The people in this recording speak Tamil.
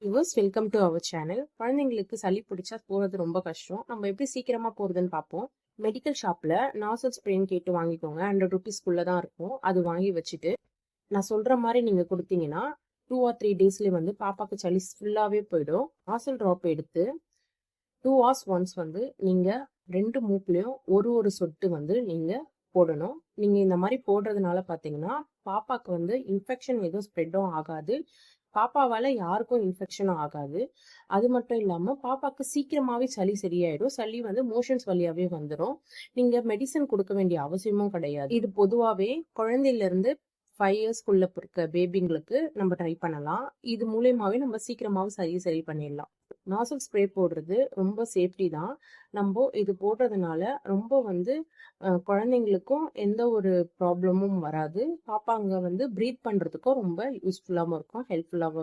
Viewers, welcome to our channel. குழந்தைங்களுக்கு சளி பிடிச்சா போறது ரொம்ப கஷ்டம். நம்ம எப்படி சீக்கிரமா போறதுன்னு பார்ப்போம். மெடிக்கல் ஷாப்ல நாசல் ஸ்ப்ரேன்னு கேட்டு வாங்கிக்கோங்க. 100 ருபீஸ்க்குள்ள தான் இருக்கும். அது வாங்கி வச்சுட்டு நான் சொல்ற மாதிரி நீங்க கொடுத்தீங்கன்னா 2 or 3 டேஸ்லயே வந்து பாப்பாக்கு சளி ஃபுல்லாவே போயிடும். நாசல் ட்ராப் எடுத்து 2 hours ஒன்ஸ் வந்து நீங்க 2 மூக்குலயும் ஒரு சொட்டு வந்து நீங்க போடணும். நீங்க இந்த மாதிரி போடுறதுனால பாத்தீங்கன்னா பாப்பாக்கு வந்து இன்ஃபெக்ஷன் எதுவும் ஸ்ப்ரெட்டும் ஆகாது. பாப்பாவால யாருக்கும் இன்ஃபெக்ஷனும் ஆகாது. அது மட்டும் இல்லாம பாப்பாக்கு சீக்கிரமாவே சளி சரியாயிடும். சளி வந்து மோஷன்ஸ் வழியாவே வந்துடும். நீங்க மெடிசன் கொடுக்க வேண்டிய அவசியமும் கிடையாது. இது பொதுவாவே குழந்தையில இருந்து 5 இயர்ஸ்க்குள்ள இருக்க பேபிங்களுக்கு நம்ம ட்ரை பண்ணலாம். இது மூலியமாவே நம்ம சீக்கிரமாவே சரி பண்ணிடலாம். நாசல் ஸ்ப்ரே போடுறது ரொம்ப சேஃப்டி தான். நம்ம இது போடுறதுனால ரொம்ப வந்து குழந்தைங்களுக்கும் எந்த ஒரு ப்ராப்ளமும் வராது. பாப்பாங்க வந்து ப்ரீத் பண்றதுக்கும் ரொம்ப யூஸ்ஃபுல்லாகவும் இருக்கும், ஹெல்ப்ஃபுல்லாகவும் இருக்கும்.